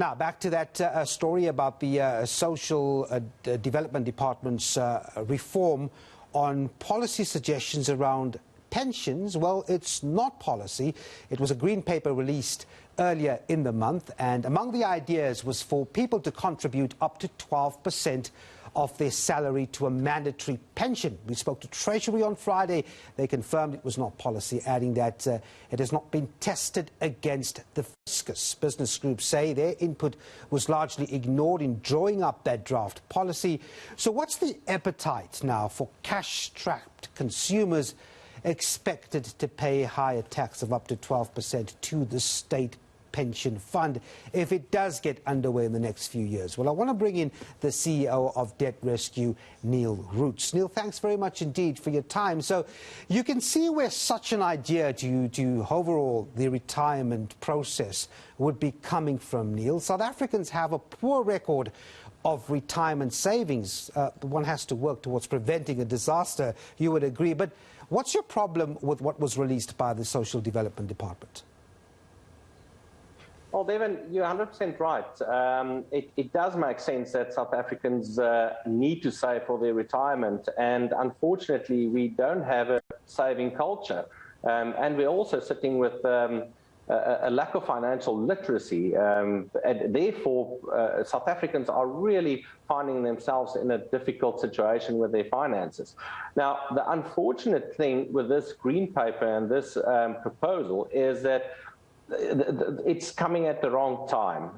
Now, back to that story about the Social Development Department's reform on policy suggestions around pensions. Well, it's not policy. It was a green paper released earlier in the month, and among the ideas was for people to contribute up to 12% of their salary to a mandatory pension. We spoke to Treasury on Friday. They confirmed it was not policy, adding that it has not been tested against the fiscus. Business groups say their input was largely ignored in drawing up that draft policy. So what's the appetite now for cash-strapped consumers expected to pay higher tax of up to 12% to the state pension fund if it does get underway in the next few years? Well, I want to bring in the CEO of Debt Rescue, Neil Roets. Neil, thanks very much indeed for your time. So you can see where such an idea to overhaul the retirement process would be coming from, Neil. South Africans have a poor record of retirement savings. One has to work towards preventing a disaster, you would agree. But what's your problem with what was released by the Social Development Department? Well, Devan, you're 100% right. It does make sense that South Africans need to save for their retirement, and unfortunately, we don't have a saving culture. And we're also sitting with a lack of financial literacy, and therefore, South Africans are really finding themselves in a difficult situation with their finances. Now, the unfortunate thing with this green paper and this proposal is that it's coming at the wrong time.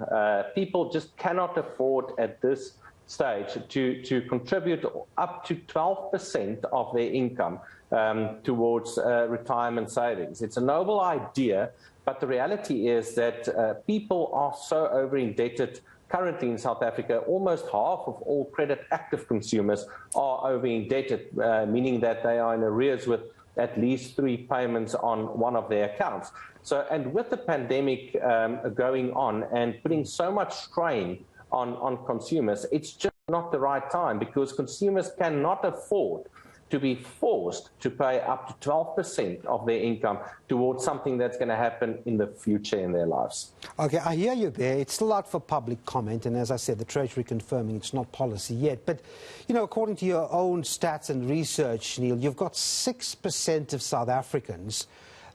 People just cannot afford at this stage to contribute up to 12% of their income towards retirement savings. It's a noble idea, but the reality is that people are so over-indebted currently in South Africa. Almost half of all credit-active consumers are over-indebted, meaning that they are in arrears with at least 3 payments on one of their accounts. So, and with the pandemic going on and putting so much strain on consumers, it's just not the right time, because consumers cannot afford to be forced to pay up to 12% of their income towards something that's going to happen in the future in their lives. Okay, I hear you there. It's still out for public comment, and as I said, the Treasury confirming it's not policy yet. But, you know, according to your own stats and research, Neil, you've got 6% of South Africans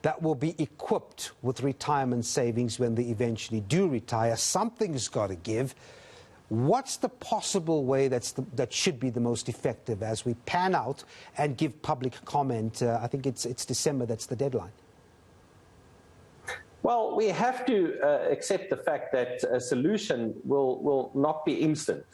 that will be equipped with retirement savings when they eventually do retire. Something's got to give. What's the possible way that should be the most effective as we pan out and give public comment? I think it's December, that's the deadline. Well, we have to accept the fact that a solution will not be instant.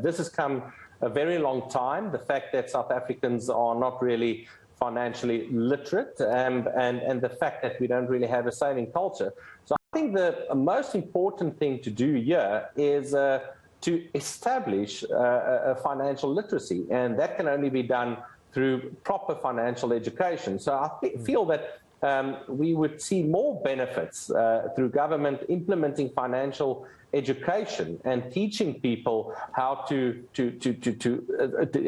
This has come a very long time. The fact that South Africans are not really financially literate, and the fact that we don't really have a saving culture. So I think the most important thing to do here is to establish a financial literacy, and that can only be done through proper financial education. So I feel that we would see more benefits through government implementing financial education and teaching people how to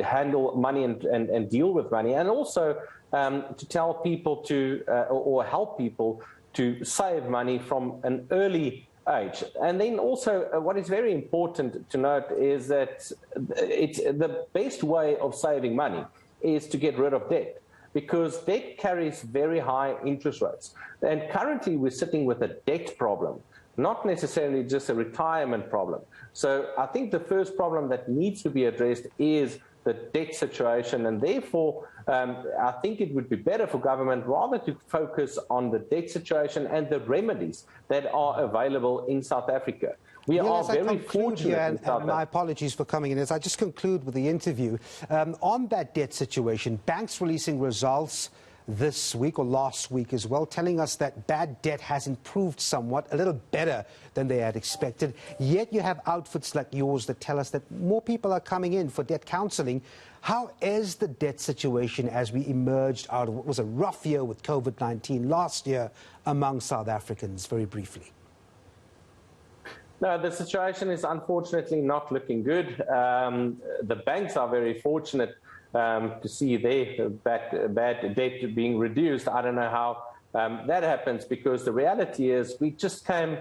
handle money and deal with money, and also to tell people to or help people to save money from an early age. And then also what is very important to note is that it's the best way of saving money is to get rid of debt, because debt carries very high interest rates. And currently we're sitting with a debt problem, not necessarily just a retirement problem. So I think the first problem that needs to be addressed is the debt situation, and therefore I think it would be better for government rather to focus on the debt situation and the remedies that are available in South Africa. We are very fortunate. And my apologies for coming in. As I just conclude with the interview, on that debt situation, banks releasing results this week or last week as well, telling us that bad debt has improved somewhat, a little better than they had expected. Yet you have outfits like yours that tell us that more people are coming in for debt counseling. How is the debt situation as we emerged out of what was a rough year with COVID-19 last year among South Africans, very briefly? No, the situation is unfortunately not looking good. The banks are very fortunate to see their bad debt being reduced. I don't know how that happens, because the reality is we just came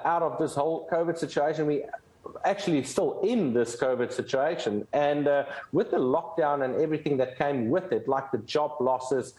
out of this whole COVID situation. We actually still in this COVID situation, and with the lockdown and everything that came with it, like the job losses,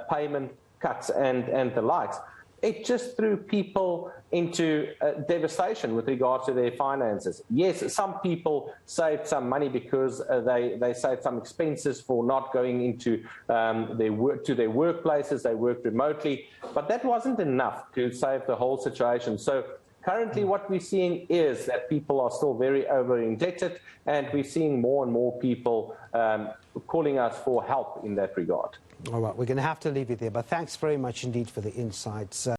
payment cuts and the likes, it just threw people into devastation with regards to their finances. Yes, some people saved some money because they saved some expenses for not going into their workplaces. They worked remotely, but that wasn't enough to save the whole situation. So currently what we're seeing is that people are still very over-indebted, and we're seeing more and more people calling us for help in that regard. All right, we're going to have to leave it there, but thanks very much indeed for the insights.